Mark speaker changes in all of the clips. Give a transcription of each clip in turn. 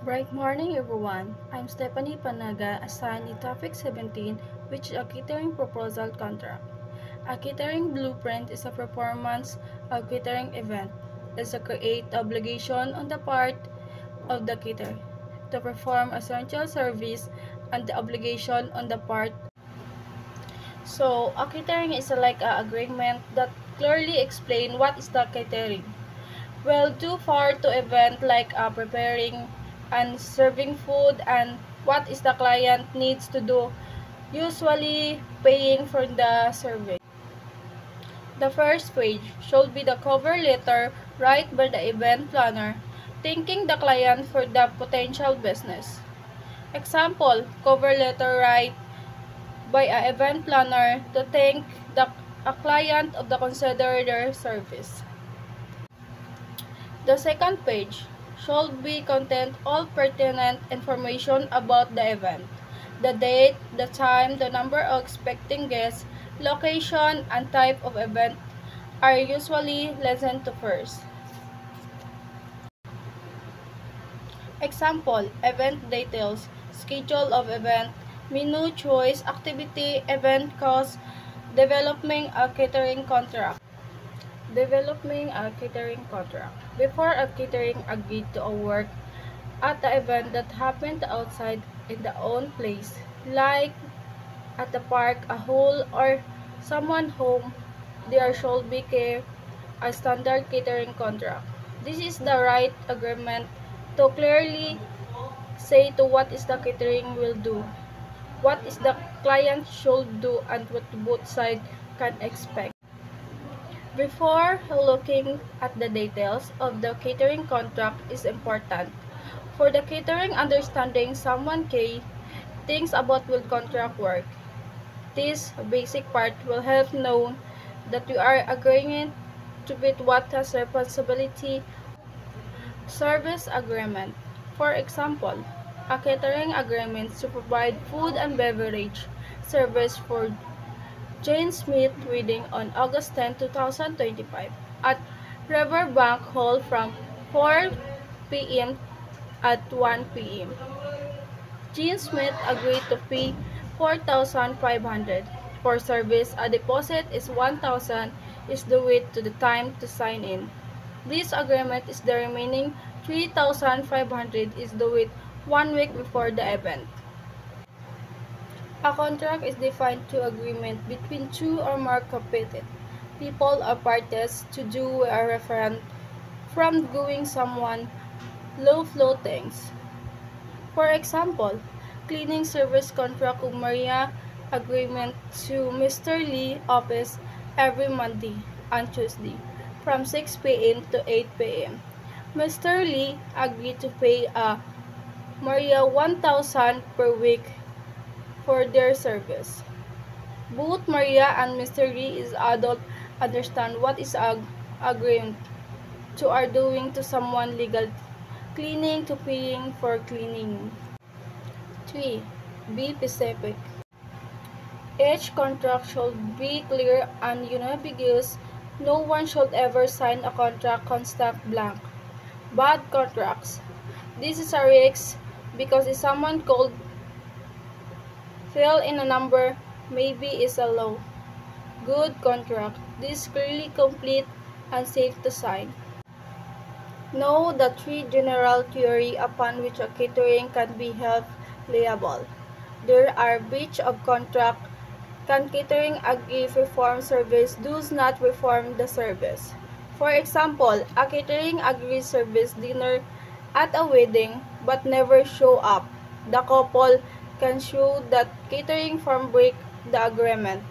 Speaker 1: Bright morning, everyone. I'm Stephanie Panaga, assigned in Topic 17, which is a catering proposal contract. A catering blueprint is a performance of catering event. It's a create obligation on the part of the caterer to perform essential service and the obligation on the part. So, a catering is like a agreement that clearly explain what is the catering. Well, too far to event like preparing and serving food and what is the client needs to do, usually paying for the service. The first page should be the cover letter write by the event planner, thanking the client for the potential business. Example, cover letter write by a event planner to thank the a client of the consider their service. The second page should be contain all pertinent information about the event. The date, the time, the number of expecting guests, location, and type of event are usually listened to first. Example, event details, schedule of event, menu choice, activity, event cost, developing a catering contract. Developing a catering contract. Before a catering agreed to a work at the event that happened outside in the own place, like at the park, a hall, or someone home, there should be a standard catering contract. This is the right agreement to clearly say to what is the catering will do, what is the client should do, and what both sides can expect. Before looking at the details of the catering contract is important. For the catering understanding someone key things about will contract work. This basic part will help know that you are agreeing to with what has responsibility service agreement. For example, a catering agreement to provide food and beverage service for Jane Smith wedding on August 10, 2025 at Riverbank Hall from 4 p.m. at 1 p.m. Jane Smith agreed to pay 4,500 for service. A deposit is 1,000 is due to the time to sign in. This agreement is the remaining 3,500 is due 1 week before the event. A contract is defined to agreement between two or more competent people or parties to do a referent from doing someone low-flow things. For example, cleaning service contract with Maria agreement to Mr. Lee office every Monday and Tuesday from 6 p.m. to 8 p.m. Mr. Lee agreed to pay Maria 1,000 per week for their service. Both Maria and Mr. Lee is adult understand what is agreement to are doing to someone legal cleaning to paying for cleaning. 3. Be specific. Each contract should be clear and unambiguous. No one should ever sign a contract constant blank. Bad contracts. This is a risk because if someone could fill in a number, maybe is a low. Good contract. This is clearly complete and safe to sign. Know the three general theory upon which a catering can be held liable. There are breach of contract. Can catering agree perform service does not perform the service. For example, a catering agrees service dinner at a wedding but never show up. The couple can sue that catering firm break the agreement.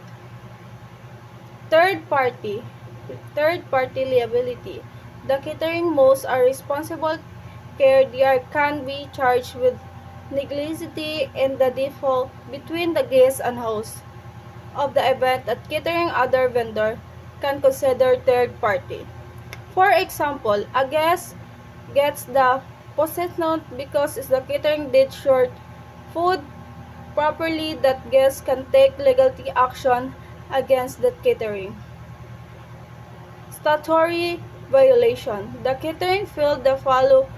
Speaker 1: Third party. Third party liability. The catering most are responsible care there can be charged with negligence in the default between the guest and host of the event that catering other vendor can consider third party. For example, a guest gets the post note because the catering did short food properly that guest can take legal action against the catering. Statutory violation. The catering failed to follow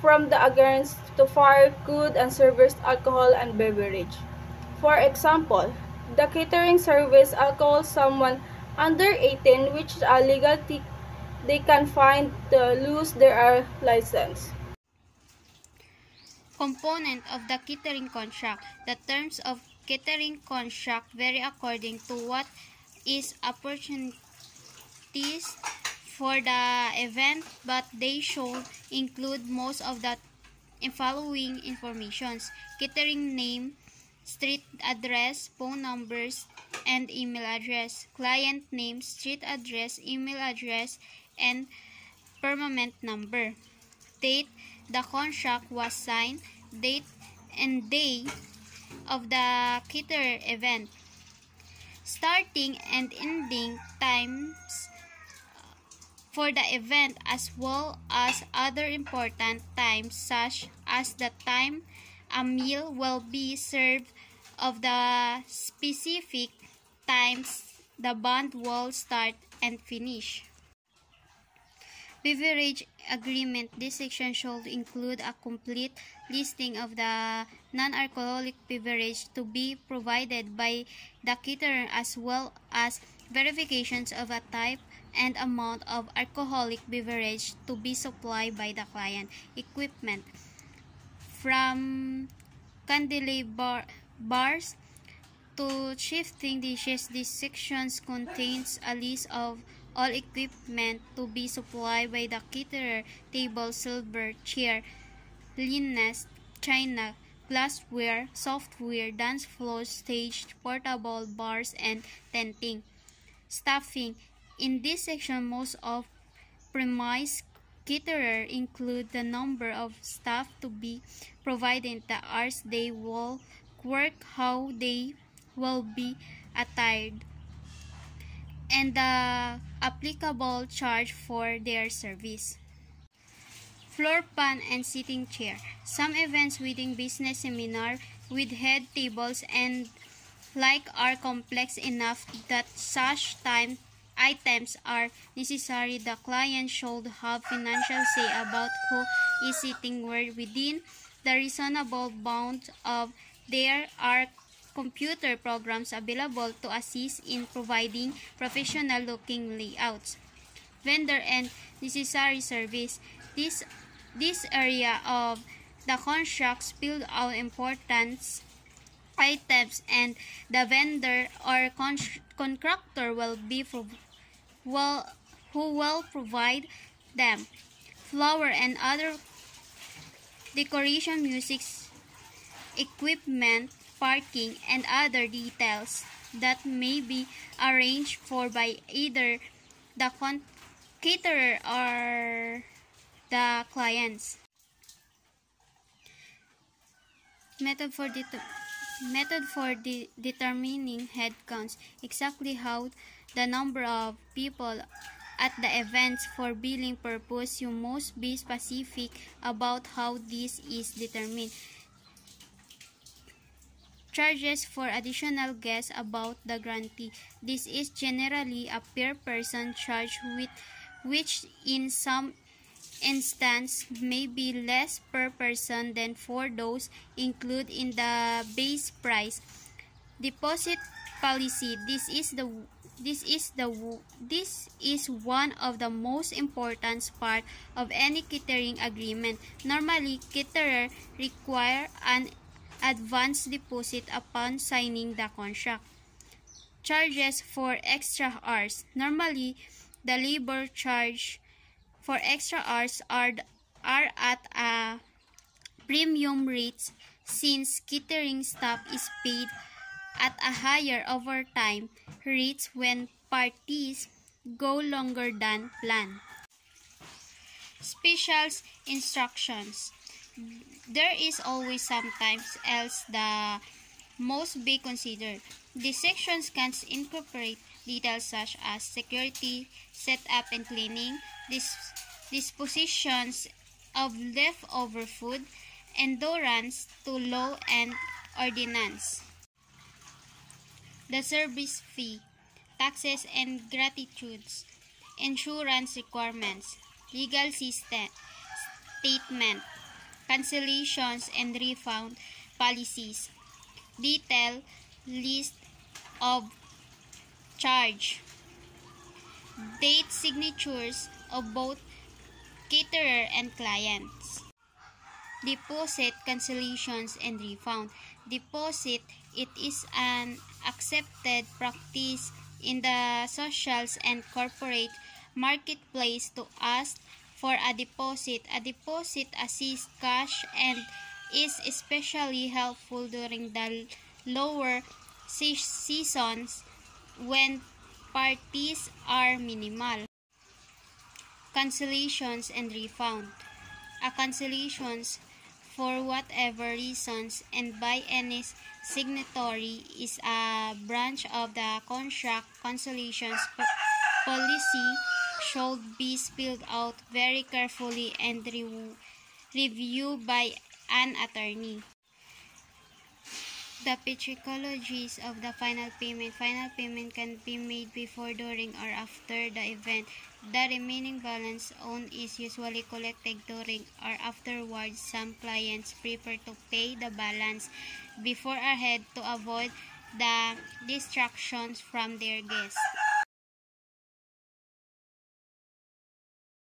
Speaker 1: from the against to fire food and service alcohol and beverage. For example, the catering service alcohol someone under 18 which is illegal they can find to lose their license.
Speaker 2: Component of the catering contract. The terms of catering contract vary according to what is opportunities for the event, but they should include most of the following informations: catering name, street address, phone numbers, and email address, client name, street address, email address, and permanent number, date the contract was signed, date and day of the caterer event, starting and ending times for the event, as well as other important times such as the time a meal will be served, of the specific times the band will start and finish. Beverage agreement. This section should include a complete listing of the non-alcoholic beverage to be provided by the caterer, as well as verifications of a type and amount of alcoholic beverage to be supplied by the client. Equipment. From candelabras to shifting dishes, this section contains a list of all equipment to be supplied by the caterer: table, silver, chair, linens, china, glassware, software, dance floor, stage, portable bars, and tenting. Staffing. In this section, most of premise caterer include the number of staff to be provided, the hours they will work, how they will be attired, and the applicable charge for their service. Floor pan and seating chair. Some events within business seminar with head tables and like are complex enough that such items are necessary. The client should have financial say about who is sitting where within the reasonable bounds of. There are computer programs available to assist in providing professional-looking layouts. Vendor and necessary service. This area of the contract spelled out important items, and the vendor or contractor who will provide them. Flower and other decoration, music equipment, parking, and other details that may be arranged for by either the caterer or the clients. Method for determining head counts. Exactly how the number of people at the events for billing purpose, you must be specific about how this is determined. Charges for additional guests about the grantee. This is generally a per person charge, which in some instances may be less per person than for those included in the base price. Deposit policy. This is one of the most important part of any catering agreement. Normally, caterer require an advance deposit upon signing the contract. Charges for extra hours. Normally, the labor charge for extra hours are at a premium rate, since catering staff is paid at a higher overtime rates when parties go longer than planned. Special instructions. There is always sometimes else the most be considered. These sections can incorporate details such as security, setup and cleaning, dispositions of leftover food, endurance to law and ordinance. The service fee, taxes and gratuities, insurance requirements, legal statement, cancellations and refund policies. Detailed list of charge. Date signatures of both caterer and clients. Deposit, cancellations, and refund. Deposit, it is an accepted practice in the socials and corporate marketplace to ask for a deposit. A deposit assists cash and is especially helpful during the lower seasons when parties are minimal. Cancellations and refund. A cancellations for whatever reasons and by any signatory is a branch of the contract. Cancellations policy should be spelled out very carefully and reviewed by an attorney. The psychologies of the final payment. Final payment can be made before, during, or after the event. The remaining balance owed is usually collected during or afterwards. Some clients prefer to pay the balance before or ahead to avoid the distractions from their guests.